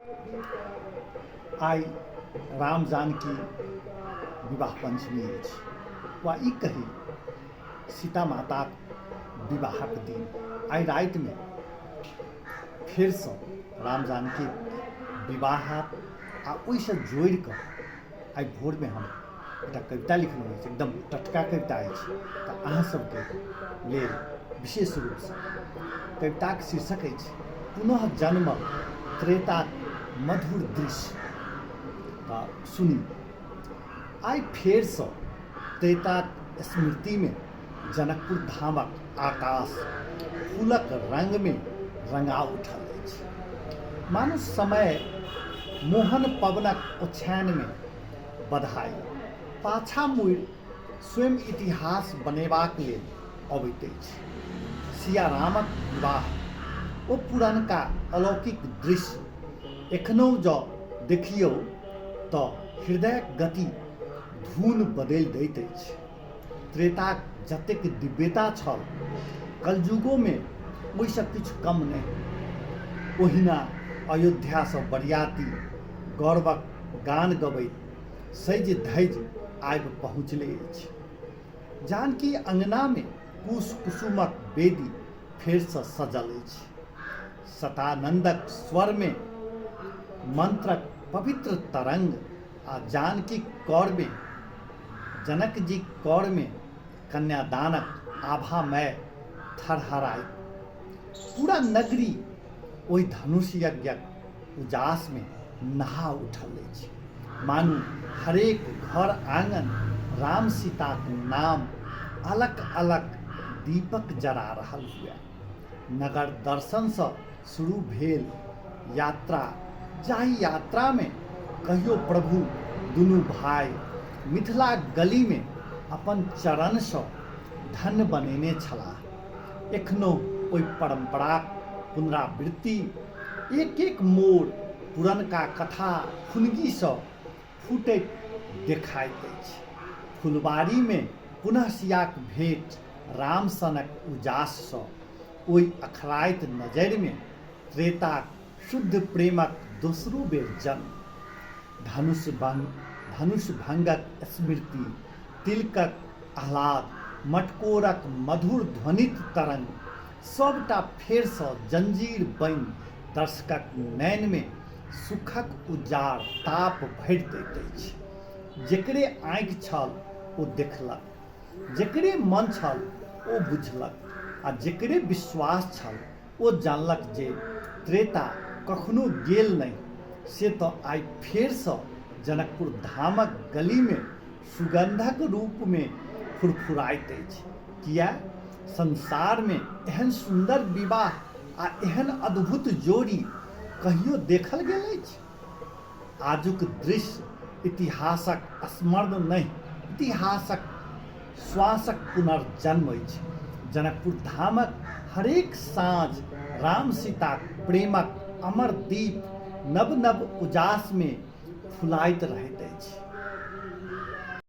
आई राम जानकी विवाह पंचमी अछि वा ई कही सीता माताक विवाहक दिन आई राति में फिर से राम जानकी विवाह आ ओइसे जोड़ कऽ आई भोर में हम एक कविता लिखलहुँ अछि, एकदम टटका कविता अछि। तऽ अहाँ सबके लेल विशेष रूप से कविताक शीर्षक अछि पुनः जन्मल त्रेताक मधुर दृश्य। तऽ सुनी, आई फेर से त्रेताक स्मृति में जनकपुर धामक आकाश फूलक रंग में रंगा उठल अछि। मानो समय मोहन पवनक ओछान में बधाई पाछा मुड़ि स्वयं इतिहास बनेबाक लेल अबैत अछि। सिया रामक विवाह ओ पुरनका अलौकिक दृश्य एखनहु जँ देखियौ तऽ हृदयक गति धून बदलि दैत अछि। त्रेताक जतेक दिव्यता छल कलयुगो में ओहिसँ किछु कम नहि। ओहिना अयोध्या सँ बरियाती गौरवक गान गबैत सजि धजि आबि पहुँचले अछि। जानकी अंगना में कुश कुसुमक वेदी फेर सँ सजल अछि। सतानंदक स्वर में मंत्रक पवित्र तरंग आ जानकी कौर में जनक जी कौर में कन्यादानक आभामय थरहराई। पूरा नगरी ओहि धनुष यज्ञक उजास में नहा उठल अछि। मानू हरेक घर आंगन राम सीताक नाम अलग अलग दीपक जरा रहल हुए। नगर दर्शन से शुरू भेल यात्रा, जाहि यात्रा में कहियो प्रभु दुनू भाई मिथिला गली में अपन चरण से धन्य बनेने छलाह। एखनो ओहि परंपराक पुनरावृत्ति एक एक मोड़ पुरनका कथा खुनगी से फूटैत देखाइत अछि। फुलबाड़ी में पुनः सियाक भेंट राम सनक उजास से ओहि अखराइत नजरि में त्रेताक शुद्ध प्रेमक दोसरो बेर जन्म। धनुष भंगक स्मृति, तिलकक आह्लाद, मटकोरक मधुर ध्वनित तरंग सबटा फेर सँ जंजीर बनि दर्शकक नयन में सुखक उजाड़ ताप भरि दैत अछि। जेकरे आँखि छल ओ देखलक, जेकरे मन छल ओ बुझलक आ जेकरे विश्वास छल ओ जानलक जे त्रेता कखनो गेल नहि। से तो आई फेर सँ जनकपुर धामक गली में सुगंधक रूप में फुरफुराइत अछि। किया संसार में एहन सुंदर विवाह आ एहन अद्भुत जोड़ी कहियो देखल गेल अछि। आजुक दृश्य इतिहासक स्मरण नहीं, इतिहासक श्वासक पुनर्जन्म अछि। जनकपुर धामक हरेक साँझ राम सीताक प्रेमक अमर दीप नव नव उजास में फुलाइत रहैत अछि।